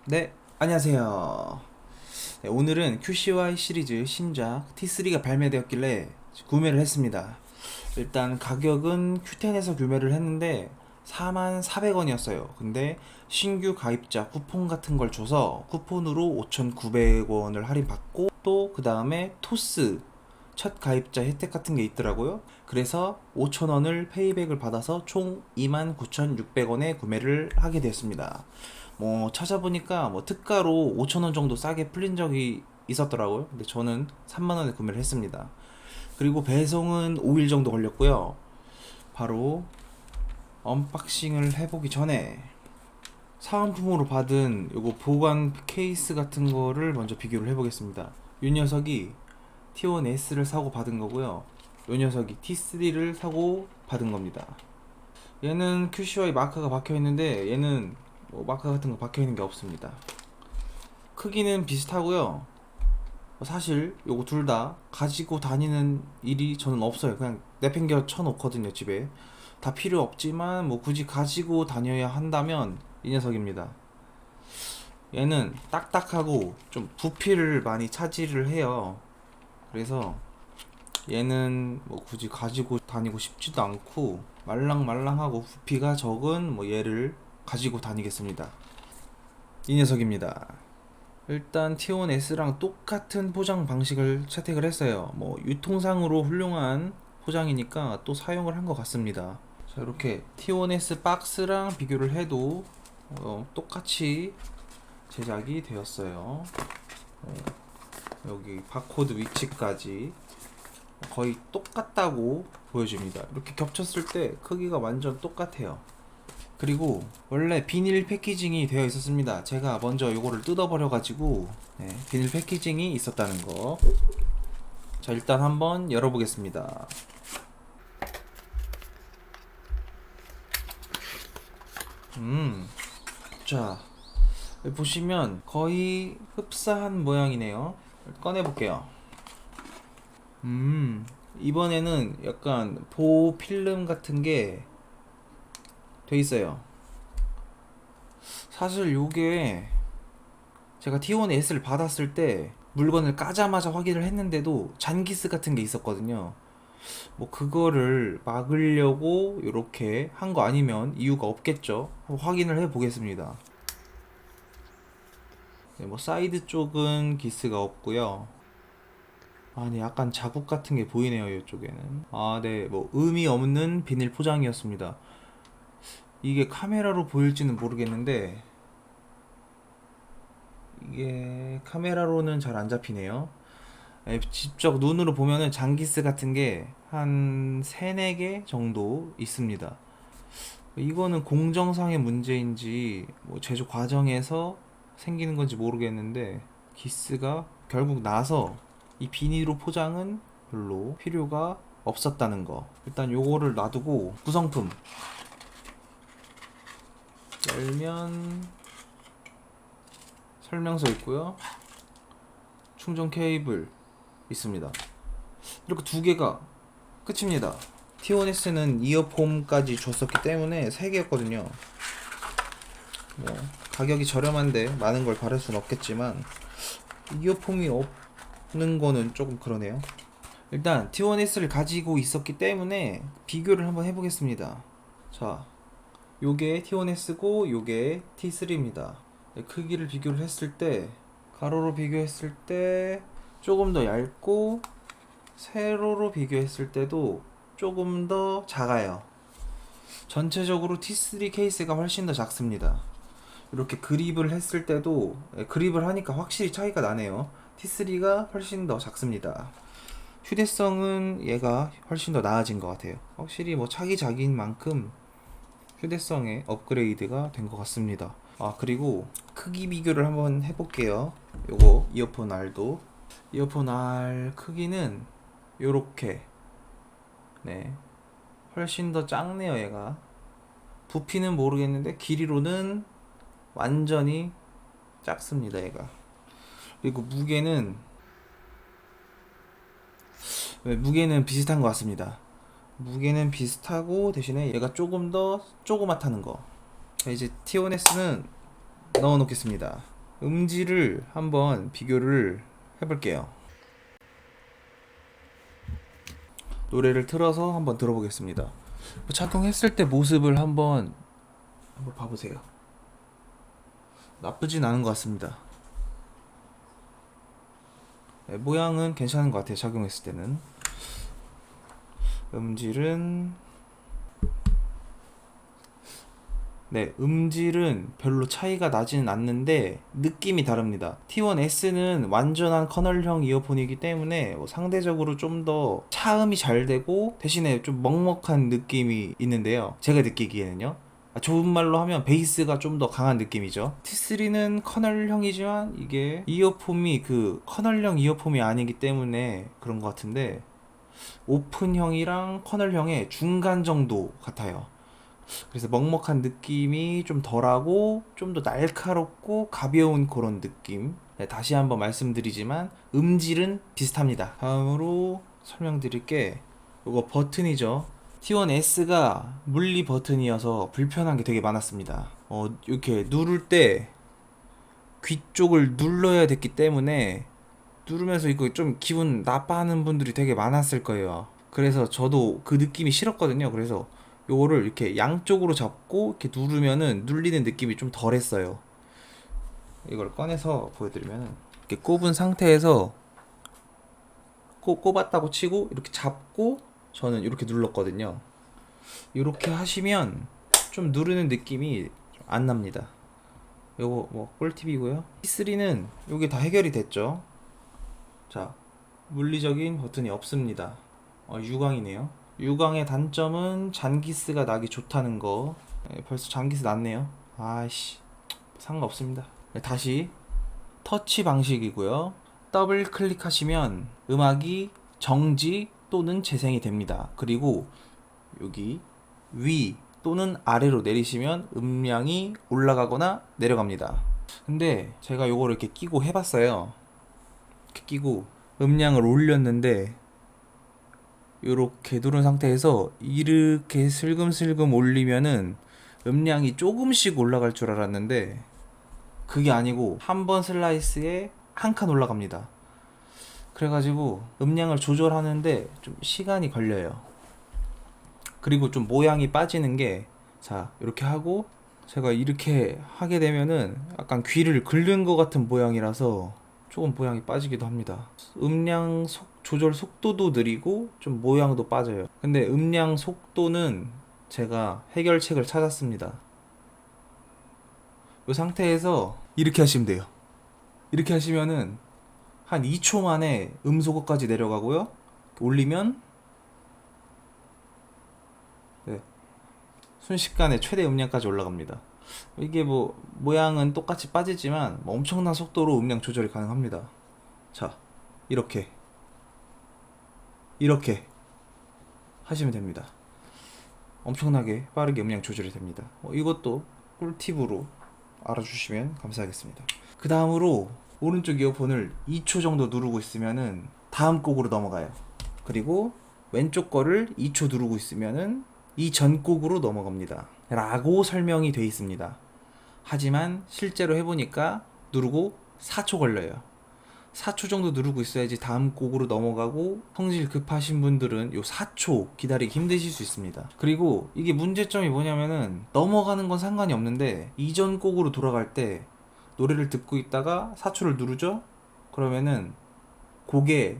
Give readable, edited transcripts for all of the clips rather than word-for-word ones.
네, 안녕하세요. 네, 오늘은 QCY 시리즈 신작 T3가 발매되었길래 구매를 했습니다. 일단 가격은 Q10에서 구매를 했는데 44,000원이었어요. 근데 신규 가입자 쿠폰 같은 걸 줘서 쿠폰으로 5,900원을 할인받고 또 그 다음에 토스 첫 가입자 혜택 같은 게 있더라고요. 그래서 5,000원을 페이백을 받아서 총 29,600원에 구매를 하게 되었습니다. 뭐 찾아보니까 뭐 특가로 5,000원 정도 싸게 풀린 적이 있었더라고요. 근데 저는 3만원에 구매를 했습니다. 그리고 배송은 5일 정도 걸렸고요. 바로 언박싱을 해보기 전에 사은품으로 받은 요거 보관 케이스 같은 거를 먼저 비교를 해보겠습니다. 이 녀석이 T1S를 사고 받은 거고요. 이 녀석이 T3를 사고 받은 겁니다. 얘는 QCY 마크가 박혀 있는데 얘는 뭐 마크 같은 거 박혀 있는 게 없습니다. 크기는 비슷하고요. 사실 요거 둘 다 가지고 다니는 일이 저는 없어요. 그냥 내팽겨 쳐놓거든요, 집에. 다 필요 없지만 뭐 굳이 가지고 다녀야 한다면 이 녀석입니다. 얘는 딱딱하고 좀 부피를 많이 차지를 해요. 그래서 얘는 뭐 굳이 가지고 다니고 싶지도 않고 말랑말랑하고 부피가 적은 뭐 얘를 가지고 다니겠습니다. 이 녀석입니다. 일단 T1S랑 똑같은 포장 방식을 채택을 했어요. 뭐 유통상으로 훌륭한 포장이니까 또 사용을 한 것 같습니다. 자, 이렇게 T1S 박스랑 비교를 해도 똑같이 제작이 되었어요. 여기 바코드 위치까지 거의 똑같다고 보여집니다. 이렇게 겹쳤을 때 크기가 완전 똑같아요. 그리고 원래 비닐 패키징이 되어 있었습니다. 제가 먼저 이거를 뜯어버려 가지고 비닐 패키징이 있었다는 거. 자, 일단 한번 열어보겠습니다. 음, 자, 여기 보시면 거의 흡사한 모양이네요. 꺼내볼게요. 이번에는 약간 보호 필름 같은 게 돼 있어요. 사실 요게 제가 T1S를 받았을 때 물건을 까자마자 확인을 했는데도 잔기스 같은 게 있었거든요. 뭐 그거를 막으려고 이렇게 한 거 아니면 이유가 없겠죠. 확인을 해 보겠습니다. 네, 뭐 사이드 쪽은 기스가 없고요. 아, 네, 약간 자국 같은 게 보이네요, 이쪽에는. 아, 네, 뭐 의미 없는 비닐 포장이었습니다. 이게 카메라로 보일지는 모르겠는데 이게 카메라로는 잘 안 잡히네요. 직접 눈으로 보면은 장기스 같은 게 한 3, 4개 정도 있습니다. 이거는 공정상의 문제인지 뭐 제조 과정에서 생기는 건지 모르겠는데 기스가 결국 나서 이 비닐로 포장은 별로 필요가 없었다는 거. 일단 요거를 놔두고 구성품 열면 설명서 있고요. 충전 케이블 있습니다. 이렇게 두 개가 끝입니다. T1S는 이어폼까지 줬었기 때문에 3개였거든요. 뭐 가격이 저렴한데 많은 걸 바랄 순 없겠지만 이어폼이 없는 거는 조금 그러네요. 일단 T1S를 가지고 있었기 때문에 비교를 한번 해보겠습니다. 자, 요게 T1S고 요게 T3입니다. 크기를 비교를 했을 때 가로로 비교했을 때 조금 더 얇고 세로로 비교했을 때도 조금 더 작아요. 전체적으로 T3 케이스가 훨씬 더 작습니다. 이렇게 그립을 했을 때도 그립을 하니까 확실히 차이가 나네요. T3가 훨씬 더 작습니다. 휴대성은 얘가 훨씬 더 나아진 것 같아요. 확실히 뭐 차기작인 만큼 휴대성에 업그레이드가 된 것 같습니다. 아, 그리고 크기 비교를 한번 해볼게요. 요거 이어폰 R도 이어폰 R 크기는 요렇게 네 훨씬 더 작네요. 얘가 부피는 모르겠는데 길이로는 완전히 작습니다. 얘가. 그리고 무게는 비슷한 것 같습니다. 무게는 비슷하고 대신에 얘가 조금 더 조그맣다는 거. 자, 이제 T1S는 넣어 놓겠습니다. 음질을 한번 비교를 해볼게요. 노래를 틀어서 한번 들어보겠습니다. 착용했을 때 모습을 한번 봐보세요. 나쁘진 않은 것 같습니다. 네, 모양은 괜찮은 것 같아요. 착용했을 때는. 음질은 음질은 별로 차이가 나지는 않는데 느낌이 다릅니다. T1S는 완전한 커널형 이어폰이기 때문에 상대적으로 좀 더 차음이 잘 되고 대신에 좀 먹먹한 느낌이 있는데요. 제가 느끼기에는요. 좋은 말로 하면 베이스가 좀 더 강한 느낌이죠. T3는 커널형이지만 이게 이어폼이 그 커널형 이어폼이 아니기 때문에 그런 것 같은데 오픈형이랑 커널형의 중간 정도 같아요. 그래서 먹먹한 느낌이 좀 덜하고 좀 더 날카롭고 가벼운 그런 느낌. 네, 다시 한번 말씀드리지만 음질은 비슷합니다. 다음으로 설명드릴 게 이거 버튼이죠. T1S가 물리 버튼이어서 불편한 게 되게 많았습니다. 이렇게 누를 때 귀 쪽을 눌러야 됐기 때문에 누르면서 이거 좀 기분 나빠하는 분들이 되게 많았을 거예요. 그래서 저도 그 느낌이 싫었거든요. 그래서 요거를 이렇게 양쪽으로 잡고 이렇게 누르면은 눌리는 느낌이 좀 덜했어요. 이걸 꺼내서 보여드리면은 이렇게 꼽은 상태에서 꼽았다고 치고 이렇게 잡고 저는 이렇게 눌렀거든요. 이렇게 하시면 좀 누르는 느낌이 안 납니다. 요거 뭐 꿀팁이고요. T3는 요게 다 해결이 됐죠. 자, 물리적인 버튼이 없습니다. 유광이네요. 유광의 단점은 잔기스가 나기 좋다는 거. 벌써 잔기스 났네요. 아이씨, 상관없습니다. 다시 터치 방식이고요. 더블 클릭하시면 음악이 정지 또는 재생이 됩니다. 그리고 여기 위 또는 아래로 내리시면 음량이 올라가거나 내려갑니다. 근데 제가 요거를 이렇게 끼고 해봤어요. 이렇게 끼고 음량을 올렸는데 이렇게 누른 상태에서 이렇게 슬금슬금 올리면은 음량이 조금씩 올라갈 줄 알았는데 그게 아니고 한 번 슬라이스에 한 칸 올라갑니다. 그래가지고 음량을 조절하는데 좀 시간이 걸려요. 그리고 좀 모양이 빠지는 게, 자, 이렇게 하고 제가 이렇게 하게 되면은 약간 귀를 긁는 것 같은 모양이라서 조금 모양이 빠지기도 합니다. 음량 조절 속도도 느리고 좀 모양도 빠져요. 근데 음량 속도는 제가 해결책을 찾았습니다. 이 상태에서 이렇게 하시면 돼요. 이렇게 하시면은 한 2초 만에 음소거까지 내려가고요. 올리면 네, 순식간에 최대 음량까지 올라갑니다. 이게 뭐 모양은 똑같이 빠지지만 엄청난 속도로 음량 조절이 가능합니다. 자, 이렇게 하시면 됩니다. 엄청나게 빠르게 음량 조절이 됩니다. 이것도 꿀팁으로 알아주시면 감사하겠습니다. 그 다음으로 오른쪽 이어폰을 2초 정도 누르고 있으면은 다음 곡으로 넘어가요. 그리고 왼쪽 거를 2초 누르고 있으면은 이전 곡으로 넘어갑니다. 라고 설명이 되어 있습니다. 하지만 실제로 해보니까 누르고 4초 걸려요. 4초 정도 누르고 있어야지 다음 곡으로 넘어가고 성질 급하신 분들은 요 4초 기다리기 힘드실 수 있습니다. 그리고 이게 문제점이 뭐냐면은 넘어가는 건 상관이 없는데 이전 곡으로 돌아갈 때 노래를 듣고 있다가 4초를 누르죠? 그러면은 곡에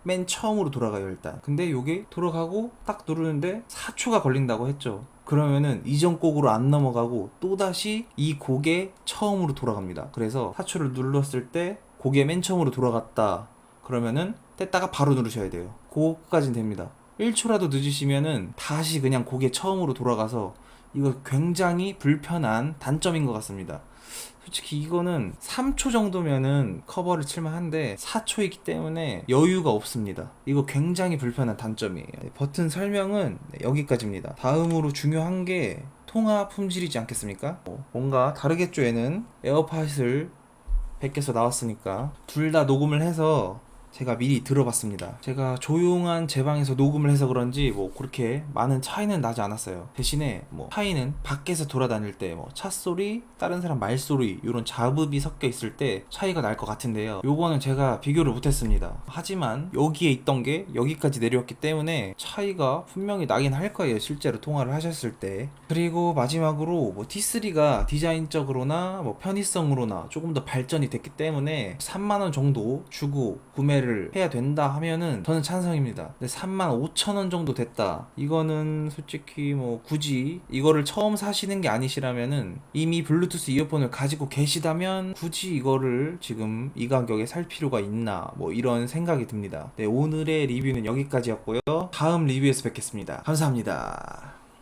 맨 처음으로 돌아가요 일단. 근데 요게 돌아가고 딱 누르는데 4초가 걸린다고 했죠. 그러면은 이전 곡으로 안 넘어가고 또다시 이 곡의 처음으로 돌아갑니다. 그래서 4초를 눌렀을 때 곡의 맨 처음으로 돌아갔다 그러면은 뗐다가 바로 누르셔야 돼요. 그거까진 됩니다. 1초라도 늦으시면은 다시 그냥 곡의 처음으로 돌아가서 이거 굉장히 불편한 단점인 것 같습니다. 솔직히 이거는 3초 정도면은 커버를 칠만한데 4초이기 때문에 여유가 없습니다. 이거 굉장히 불편한 단점이에요. 버튼 설명은 여기까지입니다. 다음으로 중요한 게 통화 품질이지 않겠습니까? 뭔가 다르겠죠. 얘는 에어팟을 100개서 나왔으니까 둘 다 녹음을 해서 제가 미리 들어봤습니다. 제가 조용한 제 방에서 녹음을 해서 그런지 뭐 그렇게 많은 차이는 나지 않았어요. 대신에 뭐 차이는 밖에서 돌아다닐 때 뭐 찻소리, 다른 사람 말소리 이런 잡음이 섞여 있을 때 차이가 날 것 같은데요. 요거는 제가 비교를 못했습니다. 하지만 여기에 있던 게 여기까지 내려왔기 때문에 차이가 분명히 나긴 할 거예요. 실제로 통화를 하셨을 때. 그리고 마지막으로 뭐 T3가 디자인적으로나 뭐 편의성으로나 조금 더 발전이 됐기 때문에 3만 원 정도 주고 구매를 해야 된다 하면은 저는 찬성입니다. 근데 3만 5천 원 정도 됐다. 이거는 솔직히 뭐 굳이 이거를 처음 사시는 게 아니시라면은 이미 블루투스 이어폰을 가지고 계시다면 굳이 이거를 지금 이 가격에 살 필요가 있나 뭐 이런 생각이 듭니다. 네, 오늘의 리뷰는 여기까지였고요. 다음 리뷰에서 뵙겠습니다. 감사합니다.